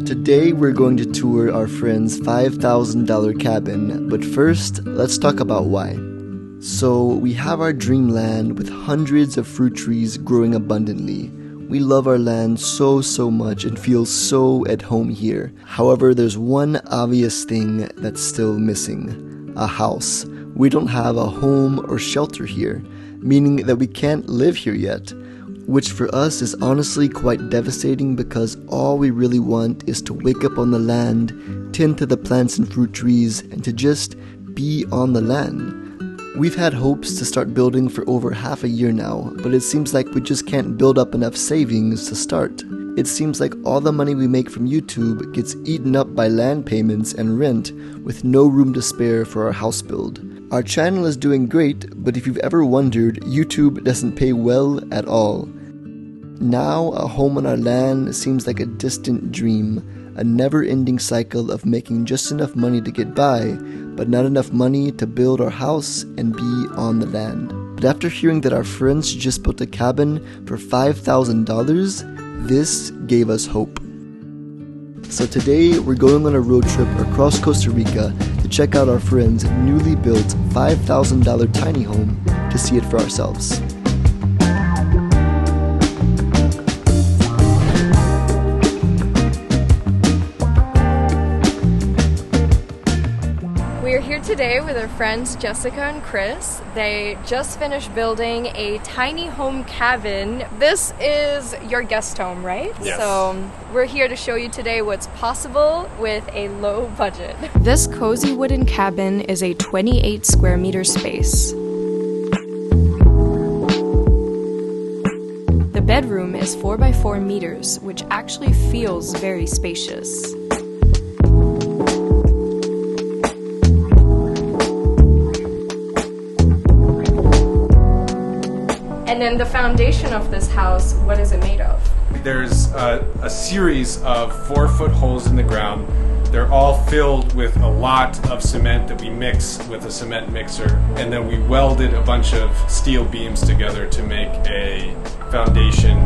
Today we're going to tour our friend's $5,000 cabin, but first, let's talk about why. So, we have our dreamland with hundreds of fruit trees growing abundantly. We love our land so much and feel so at home here. However, there's one obvious thing that's still missing: a house. We don't have a home or shelter here, meaning that we can't live here yet, which for us is honestly quite devastating because all we really want is to wake up on the land, tend to the plants and fruit trees, and to just be on the land. We've had hopes to start building for over half a year now, but it seems like we just can't build up enough savings to start. It seems like all the money we make from YouTube gets eaten up by land payments and rent, with no room to spare for our house build. Our channel is doing great, but if you've ever wondered, YouTube doesn't pay well at all. Now, a home on our land seems like a distant dream, a never-ending cycle of making just enough money to get by, but not enough money to build our house and be on the land. But after hearing that our friends just built a cabin for $5,000, this gave us hope. So today, we're going on a road trip across Costa Rica to check out our friend's newly built $5,000 tiny home to see it for ourselves. We're here today with our friends Jessica and Chris. They just finished building a tiny home cabin. This is your guest home, right? Yes. So we're here to show you today what's possible with a low budget. This cozy wooden cabin is a 28 square meter space. The bedroom is 4 by 4 meters, which actually feels very spacious. And then the foundation of this house, what is it made of? There's a series of 4-foot holes in the ground. They're all filled with a lot of cement that we mix with a cement mixer. And then we welded a bunch of steel beams together to make a foundation.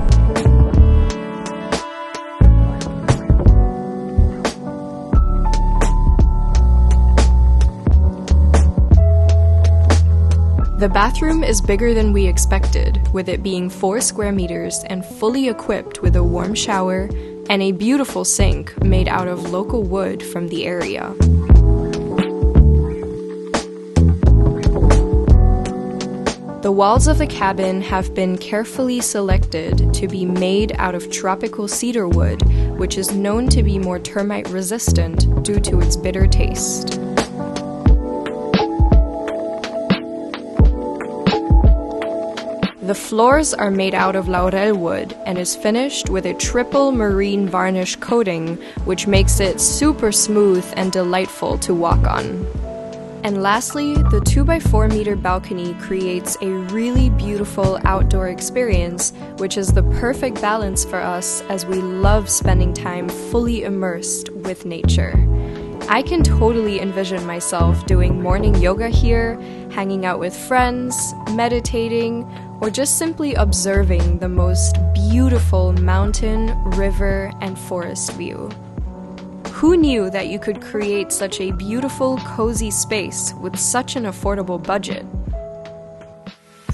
The bathroom is bigger than we expected, with it being 4 square meters and fully equipped with a warm shower and a beautiful sink made out of local wood from the area. The walls of the cabin have been carefully selected to be made out of tropical cedar wood, which is known to be more termite resistant due to its bitter taste. The floors are made out of laurel wood and is finished with a triple marine varnish coating, which makes it super smooth and delightful to walk on. And lastly, the 2 by 4 meter balcony creates a really beautiful outdoor experience, which is the perfect balance for us as we love spending time fully immersed with nature. I can totally envision myself doing morning yoga here, hanging out with friends, meditating, or just simply observing the most beautiful mountain, river, and forest view. Who knew that you could create such a beautiful, cozy space with such an affordable budget?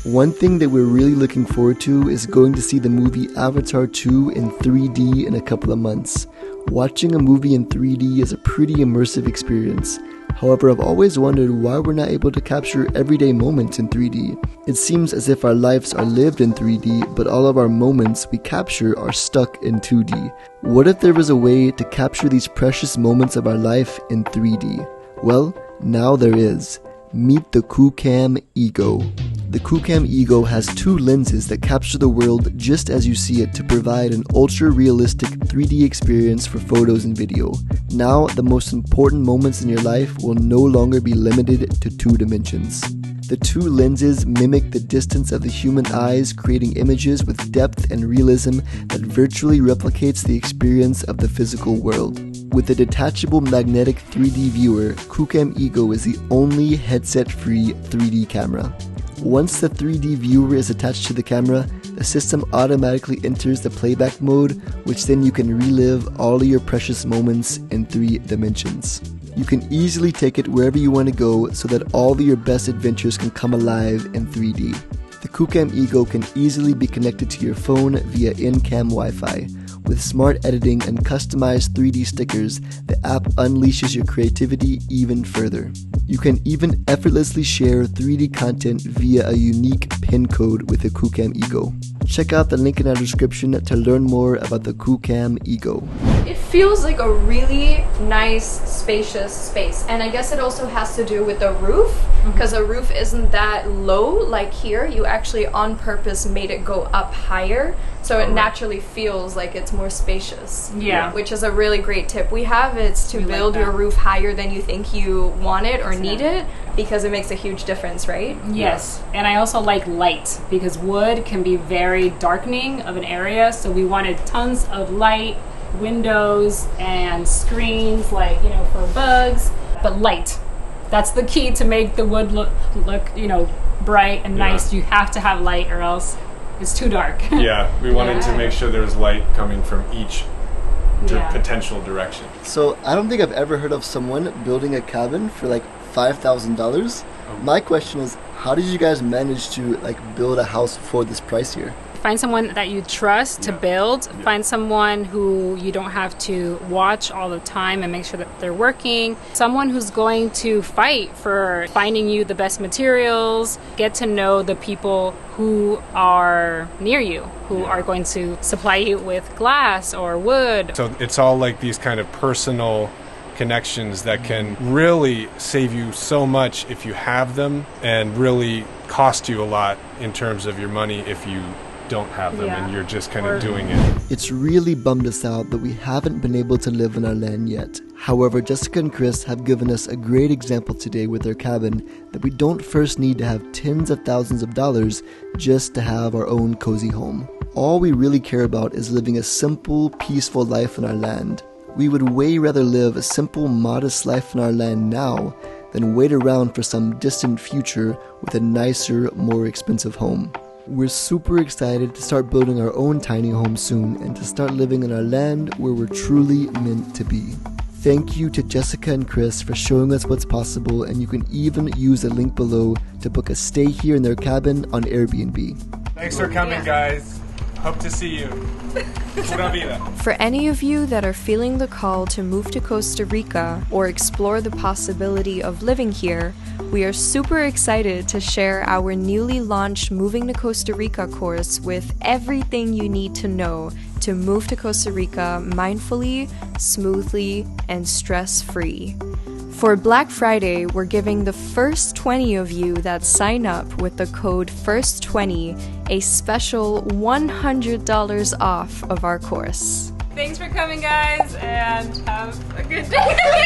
One thing that we're really looking forward to is going to see the movie Avatar 2 in 3D in a couple of months. Watching a movie in 3D is a pretty immersive experience. However, I've always wondered why we're not able to capture everyday moments in 3D. It seems as if our lives are lived in 3D, but all of our moments we capture are stuck in 2D. What if there was a way to capture these precious moments of our life in 3D? Well, now there is. Meet the QCam Ego. The QCam Ego has 2 lenses that capture the world just as you see it to provide an ultra-realistic 3D experience for photos and video. Now, the most important moments in your life will no longer be limited to 2 dimensions. The 2 lenses mimic the distance of the human eyes, creating images with depth and realism that virtually replicates the experience of the physical world. With a detachable magnetic 3D viewer, QCam Ego is the only headset-free 3D camera. Once the 3D viewer is attached to the camera the system automatically enters the playback mode, which then you can relive all of your precious moments in 3 dimensions. You can easily take it wherever you want to go so that all of your best adventures can come alive in 3D. The KooCam Ego can easily be connected to your phone via in-cam Wi-Fi. With smart editing and customized 3D stickers, the app unleashes your creativity even further. You can even effortlessly share 3D content via a unique PIN code with the KooCam Ego. Check out the link in our description to learn more about the KooCam Ego. It feels like a really nice, spacious space. And I guess it also has to do with the roof, because the roof isn't that low like here. You actually on purpose made it go up higher, so it naturally feels like it's more spacious. Yeah. Which is a really great tip. We have it to build your roof higher than you think you want it or need it, because it makes a huge difference, right? Yes. And I also like light, because wood can be very darkening of an area, so we wanted tons of light, windows and screens, like, you know, for bugs, but light. That's the key to make the wood look you know, bright and nice. You have to have light, or else it's too dark. Yeah, we wanted to make sure there was light coming from each potential direction. So I don't think I've ever heard of someone building a cabin for like $5,000. My question is, how did you guys manage to like build a house for this price here? Find someone that you trust to build. Find someone who you don't have to watch all the time and make sure that they're working. Someone who's going to fight for finding you the best materials. Get to know the people who are near you, who are going to supply you with glass or wood. So it's all like these kind of personal connections that can really save you so much if you have them, and really cost you a lot in terms of your money if you don't have them and you're just kind of doing it. It's really bummed us out that we haven't been able to live in our land yet. However, Jessica and Chris have given us a great example today with their cabin that we don't first need to have tens of thousands of dollars just to have our own cozy home. All we really care about is living a simple, peaceful life in our land. We would way rather live a simple, modest life in our land now than wait around for some distant future with a nicer, more expensive home. We're super excited to start building our own tiny home soon and to start living in our land where we're truly meant to be. Thank you to Jessica and Chris for showing us what's possible, and you can even use the link below to book a stay here in their cabin on Airbnb. Thanks for coming, guys. Hope to see you. Pura vida. For any of you that are feeling the call to move to Costa Rica or explore the possibility of living here, we are super excited to share our newly launched Moving to Costa Rica course with everything you need to know to move to Costa Rica mindfully, smoothly, and stress-free. For Black Friday, we're giving the first 20 of you that sign up with the code FIRST20 a special $100 off of our course. Thanks for coming, guys, and have a good day.